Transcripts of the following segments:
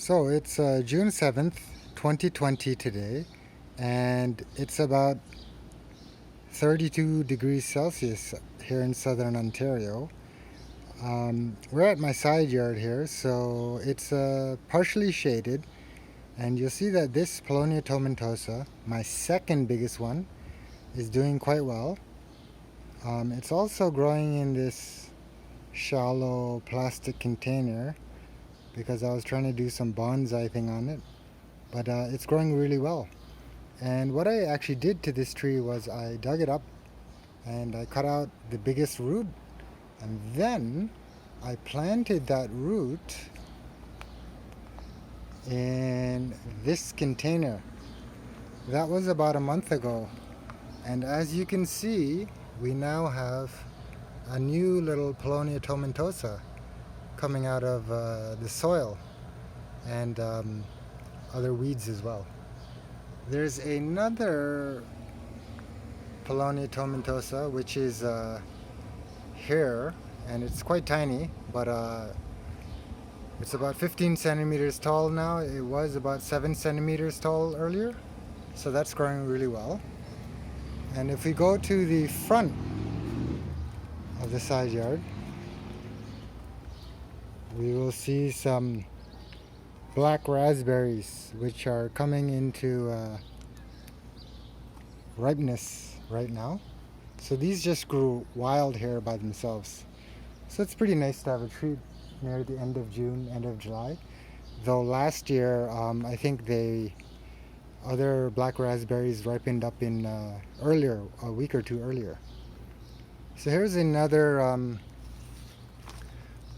So it's June 7th, 2020 today, and it's about 32 degrees Celsius here in southern Ontario. We're at my side yard here, so it's partially shaded, and you'll see that this Paulownia Tomentosa, my second biggest one, is doing quite well. It's also growing in this shallow plastic container because I was trying to do some bonsai thing on it, but it's growing really well. And what I actually did to this tree was I dug it up and I cut out the biggest root, and then I planted that root in this container. That was about a month ago, and as you can see, we now have a new little Paulownia Tomentosa coming out of the soil, and other weeds as well. There's another Paulownia Tomentosa which is here, and it's quite tiny, but it's about 15 centimeters tall now. It was about 7 centimeters tall earlier, so that's growing really well. And if we go to the front of the side yard, we will see some black raspberries which are coming into ripeness right now. So these just grew wild here by themselves. So it's pretty nice to have a treat near the end of June, end of July. Though last year, I think other black raspberries ripened up in earlier, a week or two earlier. So here's another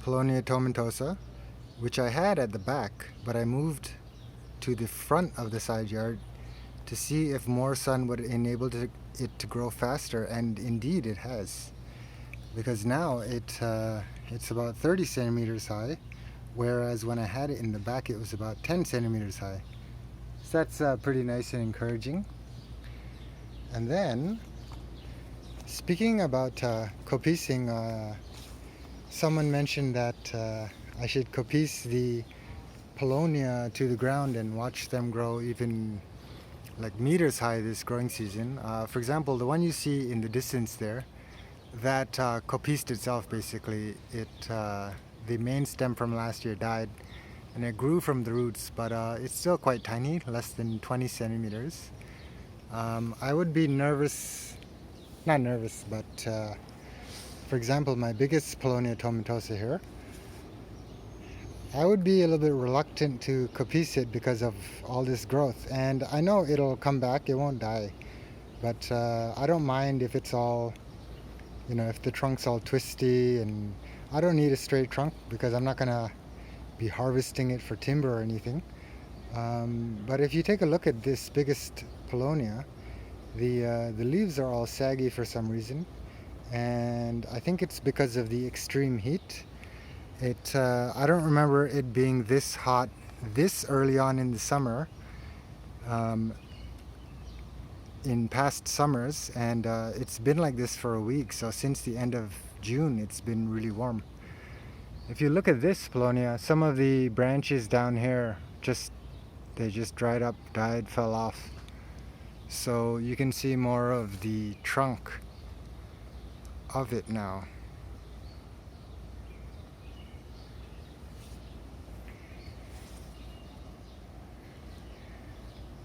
Paulownia Tomentosa, which I had at the back, but I moved to the front of the side yard to see if more sun would enable it to grow faster, and indeed it has, because now it's about 30 centimeters high, whereas when I had it in the back it was about 10 centimeters high. So that's pretty nice and encouraging. And then, speaking about copicing, someone mentioned that I should copice the Paulownia to the ground and watch them grow even like meters high this growing season. For example, the one you see in the distance there, that copiced itself basically. The main stem from last year died and it grew from the roots, but it's still quite tiny, less than 20 centimeters. I would be nervous, not nervous, but for example, my biggest Paulownia Tomentosa here, I would be a little bit reluctant to copice it because of all this growth. And I know it'll come back, it won't die. But I don't mind if it's all, if the trunk's all twisty, and I don't need a straight trunk because I'm not going to be harvesting it for timber or anything. But if you take a look at this biggest Paulownia, the leaves are all saggy for some reason. And I think it's because of the extreme heat. I don't remember it being this hot this early on in the summer, in past summers, and it's been like this for a week. So since the end of June it's been really warm. If you look at this Paulownia, some of the branches down here they just dried up, died, fell off. So you can see more of the trunk of it now.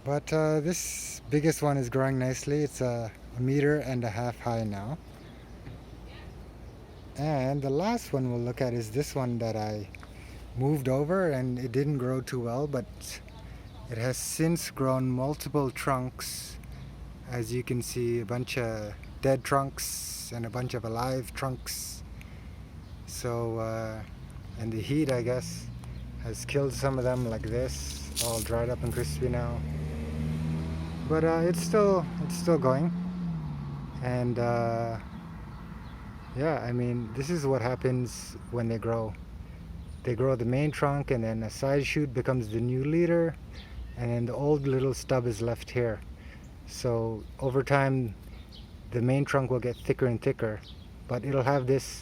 But this biggest one is growing nicely. It's a 1.5 meters high now. And the last one we'll look at is this one that I moved over, and it didn't grow too well, but it has since grown multiple trunks. As you can see, a bunch of dead trunks and a bunch of alive trunks. So, and the heat, I guess, has killed some of them like this, all dried up and crispy now. But it's still going. And yeah, I mean, this is what happens when they grow. They grow the main trunk, and then a side shoot becomes the new leader, and then the old little stub is left here. So over time the main trunk will get thicker and thicker, but it'll have this